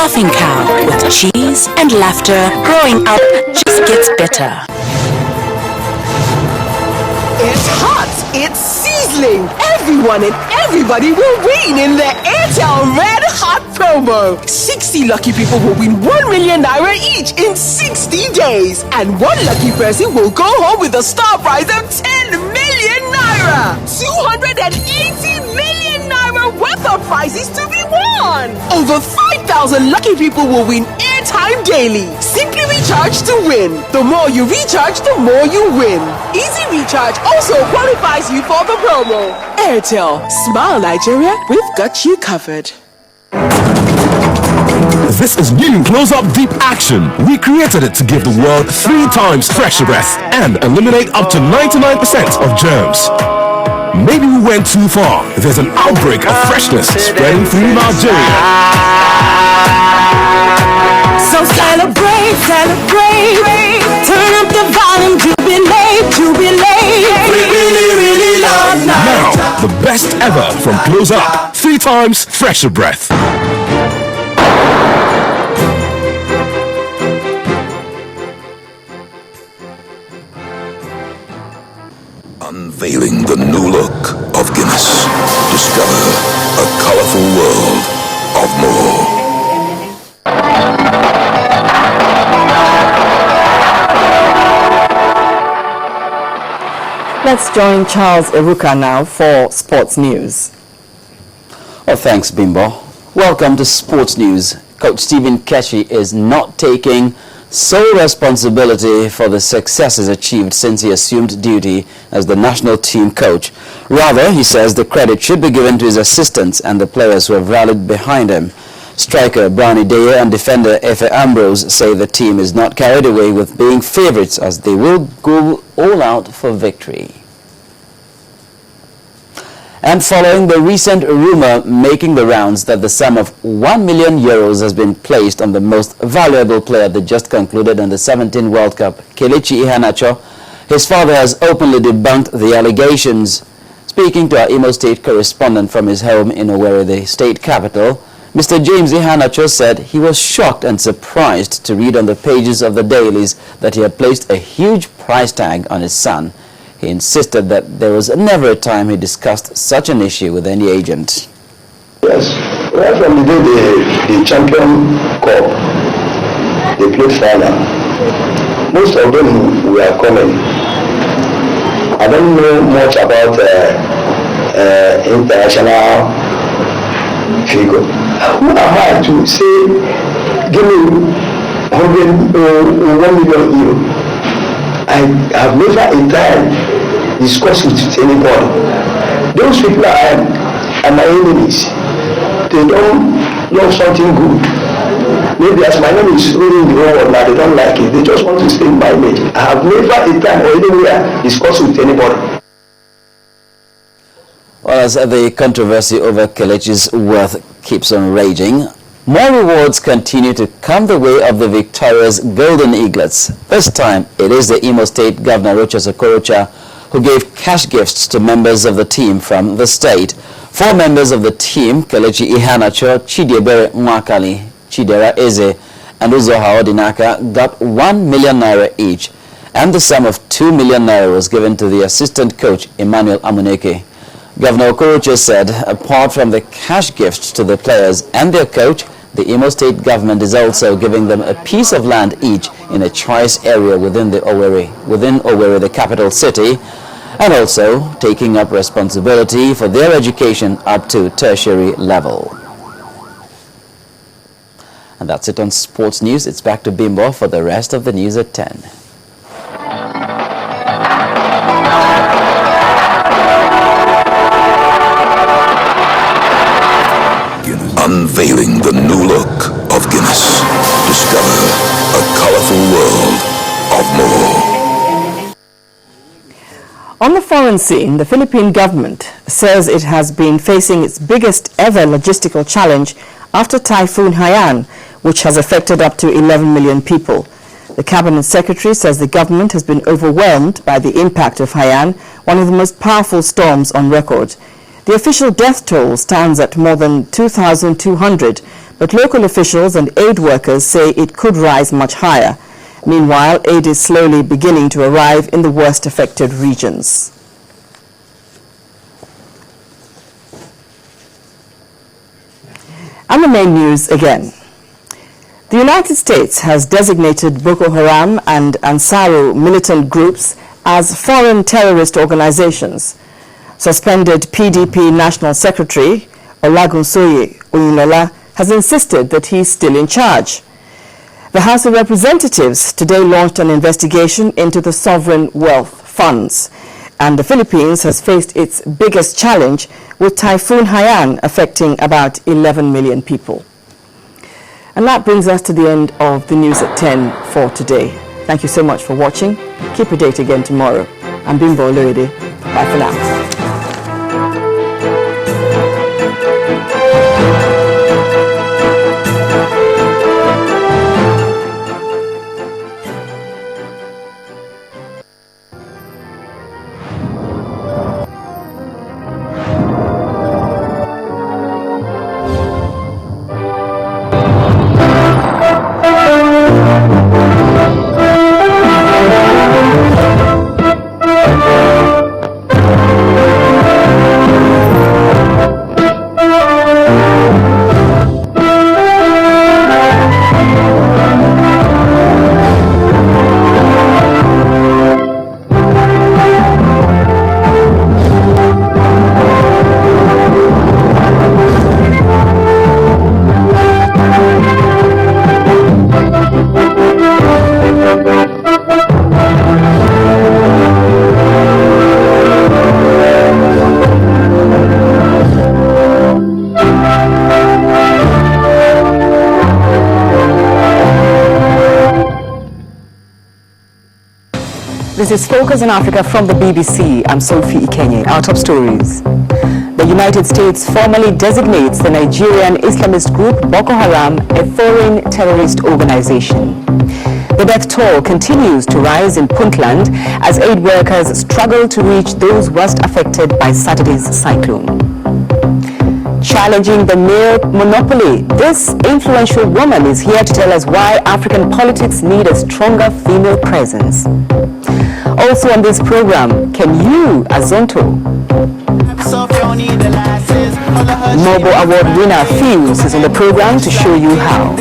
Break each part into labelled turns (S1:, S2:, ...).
S1: laughing cow with cheese and laughter. Growing up just gets better.
S2: It's hot, it's sizzling. Everyone and everybody will win in the Airtel Red Hot promo. 60 lucky people will win 1 million naira each in 60 days. And one lucky person will go home with a star prize of 10 million naira. 280 million naira worth of prizes to be won. Over 5,000 lucky people will win airtime daily. Simply recharge to win. The more you recharge, the more you win. Easy recharge also qualifies you for the promo. Airtel, smile Nigeria, we've got you covered.
S3: This is new close-up deep action. We created it to give the world 3 times fresher breath and eliminate up to 99% of germs. Maybe we went too far. There's an outbreak of freshness spreading through Nigeria.
S4: So celebrate, celebrate. Turn up the volume, jubilate, jubilate. We really, really love
S3: Now, the best ever from Close Up. 3 times fresher breath.
S5: Unveiling the new look of Guinness. Discover a colorful world of more.
S6: Let's join Charles Eruka now for sports news.
S7: Oh, thanks, Bimbo. Welcome to Sports News. Coach Stephen Keshi is not taking sole responsibility for the successes achieved since he assumed duty as the national team coach. Rather, he says the credit should be given to his assistants and the players who have rallied behind him. Striker Brownie Deye and defender Efe Ambrose say the team is not carried away with being favourites as they will go all out for victory. And following the recent rumour making the rounds that the sum of €1 million has been placed on the most valuable player that just concluded on the 17 World Cup, Kelechi Iheanacho, his father has openly debunked the allegations. Speaking to our Imo State correspondent from his home in Owerri, the state capital, Mr. James Iheanacho said he was shocked and surprised to read on the pages of the dailies that he had placed a huge price tag on his son. He insisted that there was never a time he discussed such an issue with any agent.
S8: Yes, right from the day the Champion Cup, they played final. Most of them were coming. I don't know much about international figure. Who am I to say, give me €1 million? I have never in time discussed with anybody. Those people are my enemies. They don't love something good. Maybe as my name is ruling the whole world now, they don't like it. They just want to stay by me. I have never in time or anywhere discussed with anybody.
S7: Well, as the controversy over Kelechi's worth keeps on raging, more rewards continue to come the way of the victorious Golden Eaglets. This time, it is the Imo State Governor, Rochas Okorocha, who gave cash gifts to members of the team from the state. 4 members of the team, Kelechi Iheanacho, Chidiebere Mwakali, Chidera Eze, and Uzoha Odinaka, got 1 million naira each, and the sum of 2 million naira was given to the assistant coach, Emmanuel Amuneke. Governor Okorocha said, apart from the cash gifts to the players and their coach, the Imo State government is also giving them a piece of land each in a choice area within Owerri, the capital city, and also taking up responsibility for their education up to tertiary level. And that's it on Sports News. It's back to Bimbo for the rest of the news at 10.
S5: Unveiling the new look of Guinness. Discover a colorful world of more.
S6: On the foreign scene, the Philippine government says it has been facing its biggest ever logistical challenge after Typhoon Haiyan, which has affected up to 11 million people. The Cabinet Secretary says the government has been overwhelmed by the impact of Haiyan, one of the most powerful storms on record. The official death toll stands at more than 2,200, but local officials and aid workers say it could rise much higher. Meanwhile, aid is slowly beginning to arrive in the worst affected regions. And the main news again. The United States has designated Boko Haram and Ansaru militant groups as foreign terrorist organizations. Suspended PDP National Secretary Olagunsoye Oyinlola has insisted that he is still in charge. The House of Representatives today launched an investigation into the sovereign wealth funds, and the Philippines has faced its biggest challenge with Typhoon Haiyan affecting about 11 million people. And that brings us to the end of the news at 10 for today. Thank you so much for watching. Keep a date again tomorrow. I'm Bimbo Oloyede. Bye for now. This is Focus on Africa from the BBC. I'm Sophie Ikenye. Our top stories. The United States formally designates the Nigerian Islamist group Boko Haram a foreign terrorist organization. The death toll continues to rise in Puntland as aid workers struggle to reach those worst affected by Saturday's cyclone. Challenging the male monopoly, this influential woman is here to tell us why African politics need a stronger female presence. Also on this program, can you, Azonto? Mobile Award winner Fuse is on the program to show you how.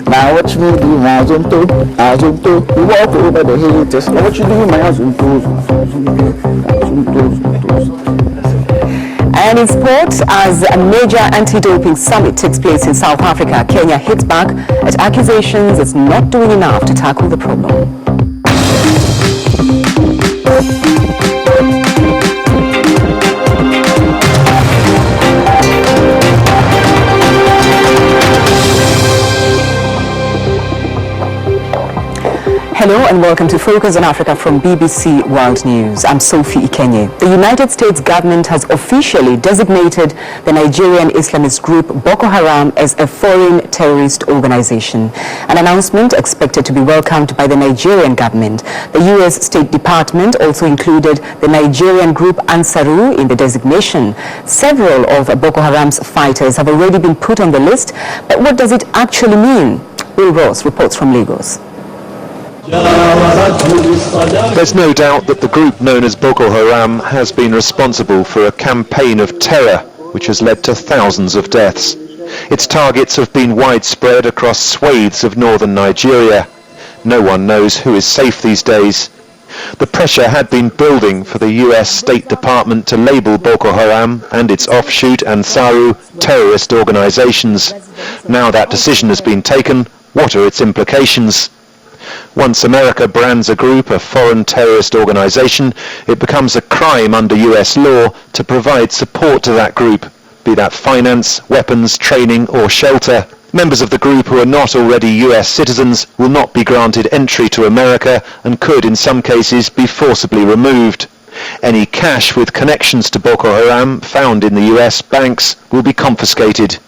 S9: Now watch me do my Azonto. We walk over the haters. Now what you do my
S6: And in sports, as a major anti-doping summit takes place in South Africa, Kenya hits back at accusations it's not doing enough to tackle the problem. Hello and welcome to Focus on Africa from BBC World News. I'm Sophie Ikenye. The United States government has officially designated the Nigerian Islamist group Boko Haram as a foreign terrorist organization. An announcement expected to be welcomed by the Nigerian government. The U.S. State Department also included the Nigerian group Ansaru in the designation. Several of Boko Haram's fighters have already been put on the list, but what does it actually mean? Will Ross reports from Lagos.
S10: There's no doubt that the group known as Boko Haram has been responsible for a campaign of terror which has led to thousands of deaths. Its targets have been widespread across swathes of northern Nigeria. No one knows who is safe these days. The pressure had been building for the US State Department to label Boko Haram and its offshoot Ansaru terrorist organizations. Now that decision has been taken, what are its implications? Once America brands a group a foreign terrorist organization, it becomes a crime under US law to provide support to that group, be that finance, weapons, training or shelter. Members of the group who are not already US citizens will not be granted entry to America and could in some cases be forcibly removed. Any cash with connections to Boko Haram found in the US banks will be confiscated.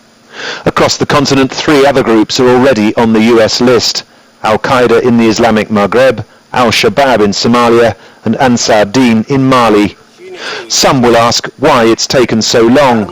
S10: Across the continent, 3 other groups are already on the US list. Al-Qaeda in the Islamic Maghreb, Al-Shabaab in Somalia and Ansar Dine in Mali. Some will ask why it's taken so long.